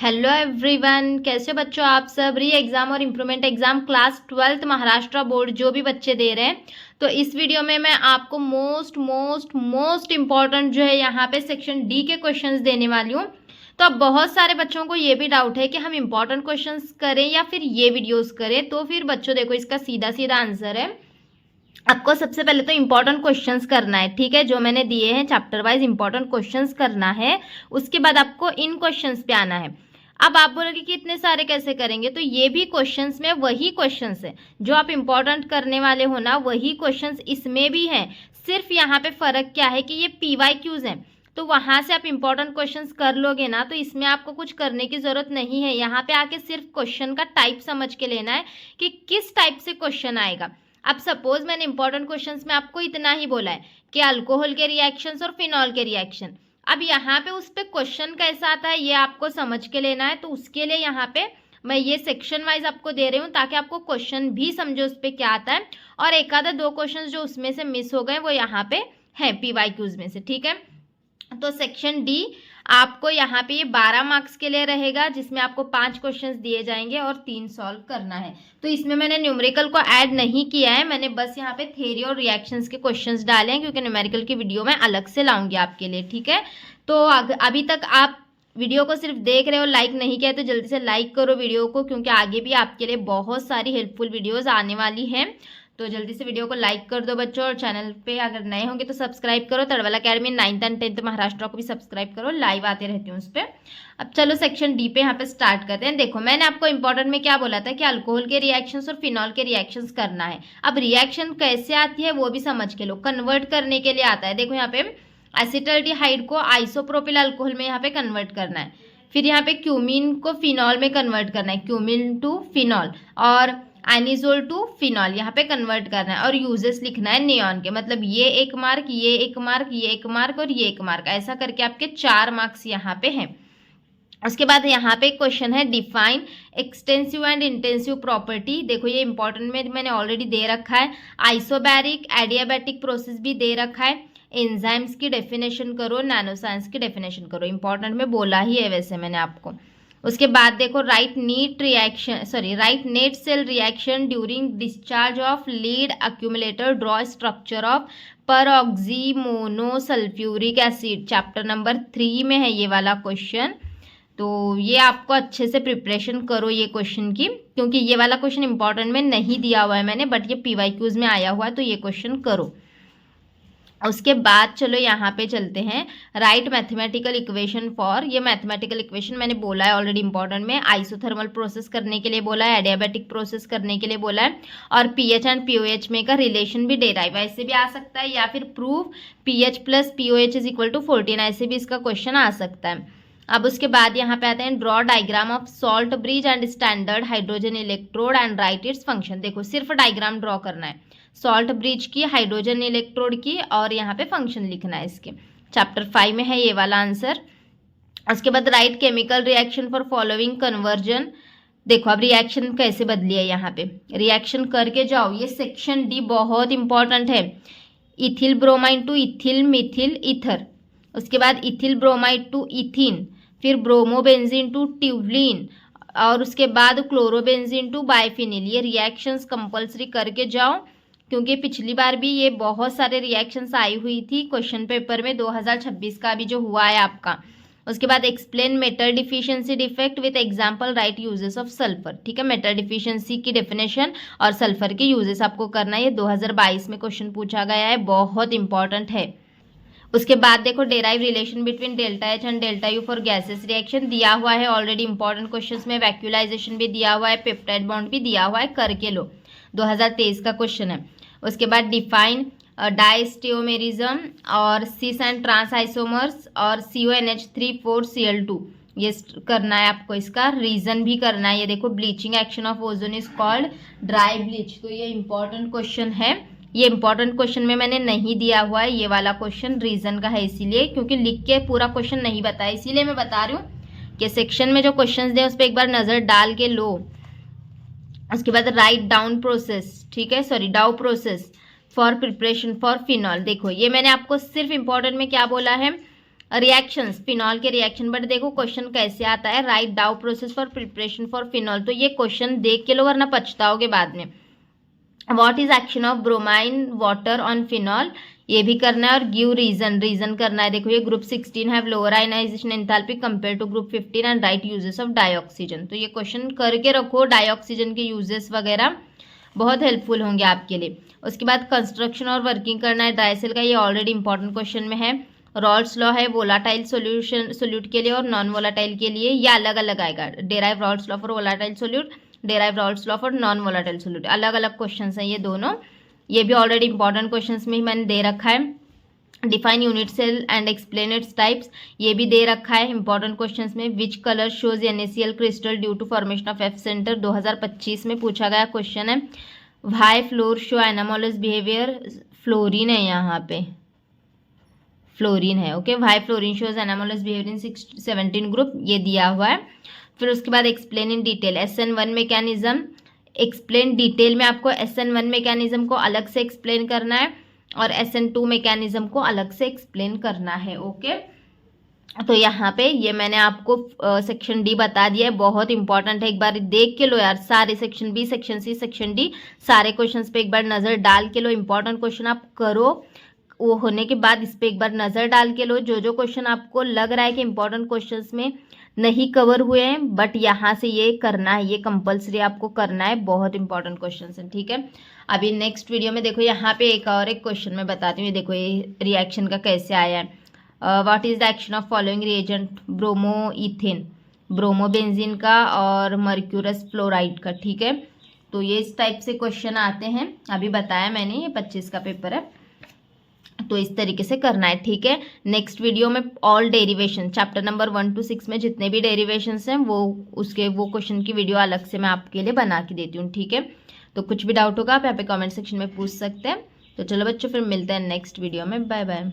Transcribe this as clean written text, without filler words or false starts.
Hello everyone, कैसे हो बच्चों आप सब। री एग्जाम और improvement exam class 12th Maharashtra board जो भी बच्चे दे रहे हैं, तो इस वीडियो में मैं आपको मोस्ट इम्पॉर्टेंट जो है यहाँ पे सेक्शन डी के क्वेश्चंस देने वाली हूँ। तो अब बहुत सारे बच्चों को ये भी डाउट है कि हम इम्पॉर्टेंट क्वेश्चंस करें या फिर ये वीडियोस करें। तो फिर बच्चों देखो, इसका सीधा सीधा आंसर है, आपको सबसे पहले तो इंपॉर्टेंट क्वेश्चंस करना है। ठीक है, जो मैंने दिए हैं चैप्टर वाइज इंपॉर्टेंट क्वेश्चंस करना है। उसके बाद आपको इन क्वेश्चंस पे आना है। अब आप बोलोगे कि इतने सारे कैसे करेंगे, तो ये भी क्वेश्चंस में वही क्वेश्चंस है जो आप इंपॉर्टेंट करने वाले हो ना, वही क्वेश्चंस इसमें भी हैं। सिर्फ यहाँ पे फर्क क्या है कि ये PYQs हैं, तो वहां से आप इंपॉर्टेंट क्वेश्चंस कर लोगे ना, तो इसमें आपको कुछ करने की जरूरत नहीं है। यहाँ पे आके सिर्फ क्वेश्चन का टाइप समझ के लेना है कि किस टाइप से क्वेश्चन आएगा। अब सपोज मैंने इंपॉर्टेंट क्वेश्चंस में आपको इतना ही बोला है कि अल्कोहल के रिएक्शंस और फिनॉल के रिएक्शन। अब यहाँ पे उस पर क्वेश्चन कैसा आता है ये आपको समझ के लेना है। तो उसके लिए यहाँ पे मैं ये सेक्शन वाइज आपको दे रही हूँ ताकि आपको क्वेश्चन भी समझो उस पर क्या आता है, और एक आधा दो क्वेश्चन जो उसमें से मिस हो गए वो यहाँ पे है PYQs में से। ठीक है, तो सेक्शन डी आपको यहाँ पे ये 12 मार्क्स के लिए रहेगा, जिसमें आपको 5 क्वेश्चंस दिए जाएंगे और 3 सॉल्व करना है। तो इसमें मैंने न्यूमेरिकल को ऐड नहीं किया है, मैंने बस यहाँ पे थ्योरी और रिएक्शंस के क्वेश्चंस डाले हैं, क्योंकि न्यूमेरिकल की वीडियो मैं अलग से लाऊंगी आपके लिए। ठीक है, तो अभी तक आप वीडियो को सिर्फ देख रहे हो, लाइक नहीं किया तो जल्दी से लाइक करो वीडियो को, क्योंकि आगे भी आपके लिए बहुत सारी हेल्पफुल वीडियोज आने वाली हैं। तो जल्दी से वीडियो को लाइक कर दो बच्चों, और चैनल पे अगर नए होंगे तो सब्सक्राइब करो। तड़वाला academy 9th and 10th Maharashtra को भी सब्सक्राइब करो, लाइव आते रहती हूँ उस पर। अब चलो सेक्शन डी पे यहाँ पे स्टार्ट करते हैं। देखो, मैंने आपको इंपॉर्टेंट में क्या बोला था कि अल्कोहल के रिएक्शंस और फिनॉल के रिएक्शंस करना है। अब रिएक्शन कैसे आती है वो भी समझ के लो। कन्वर्ट करने के लिए आता है, देखो यहाँ पे एसिटल्डिहाइड को आइसोप्रोपिल अल्कोहल में यहाँ पे कन्वर्ट करना है, फिर यहाँ पे क्यूमीन को फिनॉल में कन्वर्ट करना है, क्यूमीन टू फिनॉल, और एनिजोल टू फिनॉल यहाँ पे कन्वर्ट करना है, और यूजेस लिखना है नियॉन के, मतलब ये एक मार्क, ये एक मार्क, ये एक मार्क और ये एक मार्क, ऐसा करके आपके 4 मार्क्स यहाँ पे हैं। उसके बाद यहाँ पे क्वेश्चन है define extensive and intensive property. देखो ये इंपॉर्टेंट में मैंने ऑलरेडी दे रखा है। आइसोबैरिक एडियाबैटिक प्रोसेस भी दे रखा है। एंजाइम्स की डेफिनेशन करो, नैनोसाइंस की डेफिनेशन करो, इंपॉर्टेंट में बोला ही है वैसे मैंने आपको। उसके बाद देखो write net cell reaction during discharge of lead accumulator, draw structure of peroxy monosulphuric acid, chapter number 3 में है ये वाला क्वेश्चन। तो ये आपको अच्छे से प्रिपरेशन करो ये क्वेश्चन की, क्योंकि ये वाला क्वेश्चन इंपॉर्टेंट में नहीं दिया हुआ है मैंने, बट ये PYQs में आया हुआ है, तो ये क्वेश्चन करो। उसके बाद चलो यहाँ पे चलते हैं, राइट मैथमेटिकल इक्वेशन फॉर। ये मैथमेटिकल इक्वेशन मैंने बोला है ऑलरेडी इंपॉर्टेंट में, आइसोथर्मल प्रोसेस करने के लिए बोला है, एडियाबैटिक प्रोसेस करने के लिए बोला है, और पीएच एंड पीओएच में का रिलेशन भी डेराइव ऐसे भी आ सकता है, या फिर proof pH plus pOH is equal to 14, ऐसे भी इसका क्वेश्चन आ सकता है। अब उसके बाद यहाँ पे आते हैं draw diagram of salt bridge and standard hydrogen electrode and right its function. देखो सिर्फ डायग्राम ड्रॉ करना है सॉल्ट ब्रिज की, हाइड्रोजन इलेक्ट्रोड की, और यहाँ पे फंक्शन लिखना है इसके। चैप्टर 5 में है ये वाला आंसर। उसके बाद right chemical reaction for following conversion. देखो अब रिएक्शन कैसे बदली है, यहाँ पे रिएक्शन करके जाओ। ये सेक्शन डी बहुत इंपॉर्टेंट है। Ethyl bromide to ethyl methyl ether, उसके बाद इथिल ब्रोमाइड टू इथिन, फिर ब्रोमोबेंजीन टू ट्यूबलिन, और उसके बाद क्लोरोबेंजीन टू बाइफिनिल। ये रिएक्शंस कंपल्सरी करके जाओ, क्योंकि पिछली बार भी ये बहुत सारे रिएक्शंस आई हुई थी क्वेश्चन पेपर में, 2026 का भी जो हुआ है आपका। उसके बाद explain metal deficiency defect with example, right uses of sulphur. ठीक है, मेटल डिफिशियंसी की डेफिनेशन और सल्फर के यूजेस आपको करना है। ये 2022 में क्वेश्चन पूछा गया है, बहुत इंपॉर्टेंट है। उसके बाद देखो derive relation between delta H and delta U for gases reaction दिया हुआ है ऑलरेडी इंपॉर्टेंट क्वेश्चंस में। वैक्यूलाइजेशन भी दिया हुआ है, पेप्टाइड बॉन्ड भी दिया हुआ है, करके लो, 2023 का क्वेश्चन है। उसके बाद डिफाइन डाइस्टियोमेरिज्म और सिस एंड ट्रांस आइसोमर्स और CONH3,4Cl2, ये करना है आपको। इसका रीजन भी करना है। ये देखो bleaching action of ozone is called dry bleach, तो ये इंपॉर्टेंट क्वेश्चन है। ये इंपॉर्टेंट क्वेश्चन में मैंने नहीं दिया हुआ है ये वाला क्वेश्चन, रीजन का है इसीलिए, क्योंकि लिख के पूरा क्वेश्चन नहीं बताया, इसीलिए मैं बता रही हूँ कि सेक्शन में जो क्वेश्चन दे उस पर एक बार नजर डाल के लो। उसके बाद राइट डाउन प्रोसेस, ठीक है, डाउ process for preparation for phenol. देखो ये मैंने आपको सिर्फ इंपॉर्टेंट में क्या बोला है रिएक्शंस, फिनॉल के रिएक्शन। बट देखो क्वेश्चन कैसे आता है, राइट डाउ process for preparation for phenol. तो ये क्वेश्चन देख के लो वरना पछताओगे बाद में। What is action of bromine water on phenol, ये भी करना है। और गिव रीजन करना है। देखो ये group 16 have lower ionization enthalpy compare to group 15 and right uses of dioxygen. तो ये क्वेश्चन करके रखो, डाइऑक्सीजन के यूजेस वगैरह बहुत हेल्पफुल होंगे आपके लिए। उसके बाद कंस्ट्रक्शन और वर्किंग करना है ड्राई सेल का, ये ऑलरेडी इंपॉर्टेंट क्वेश्चन में है। रॉल्स लॉ है वोलाटाइल सोल्यूट के लिए और नॉन वोलाटाइल के लिए, ये अलग अलग आएगा। Derive Rawls law for volatile solute, derive Rawls law for non volatile solute, अलग अलग क्वेश्चन हैं ये दोनों। ये भी ऑलरेडी इंपॉर्टेंट क्वेश्चन में ही मैंने दे रखा है। Define unit cell and explain its types, ये भी दे रखा है इंपॉर्टेंट क्वेश्चंस में। Which colour shows NaCl crystal due to formation of F centre, 2025 में पूछा गया क्वेश्चन है। Why fluor shows anomalous behaviour, fluorine है यहाँ पे, फ्लोरीन है। Okay, why fluorine shows anomalous behaviour in 17 group, ये दिया हुआ है। फिर उसके बाद explain in detail SN1 mechanism, explain detail में आपको SN1 मैकेनिज्म को अलग से एक्सप्लेन करना है और SN2 मैकेनिज्म को अलग से एक्सप्लेन करना है। ओके, तो यहाँ पे ये मैंने आपको सेक्शन डी बता दिया है, बहुत इंपॉर्टेंट है। एक बार देख के लो यार, सारे section B, section C, section D, सारे क्वेश्चंस पे एक बार नज़र डाल के लो। इंपॉर्टेंट क्वेश्चन आप करो, वो होने के बाद इस पे एक बार नज़र डाल के लो। जो जो क्वेश्चन आपको लग रहा है कि इंपॉर्टेंट क्वेश्चंस में नहीं कवर हुए हैं बट यहाँ से ये करना है, ये कंपलसरी आपको करना है, बहुत इंपॉर्टेंट क्वेश्चन है। ठीक है, अभी नेक्स्ट वीडियो में देखो यहाँ पे एक क्वेश्चन मैं बताती हूँ। देखो ये रिएक्शन का कैसे आया है। What is the action of following reagent, bromo ethane, bromobenzene का और मर्क्यूरस फ्लोराइड का। ठीक है, तो ये इस टाइप से क्वेश्चन आते हैं, अभी बताया मैंने, ये 25 का पेपर है, तो इस तरीके से करना है। ठीक है, नेक्स्ट वीडियो में all derivation, chapter number 1 to 6 में जितने भी डेरिवेशंस हैं वो क्वेश्चन की वीडियो अलग से मैं आपके लिए बना के देती हूँ। ठीक है, तो कुछ भी डाउट होगा आप यहाँ पे कमेंट सेक्शन में पूछ सकते हैं। तो चलो बच्चों, फिर मिलते हैं नेक्स्ट वीडियो में, बाय बाय।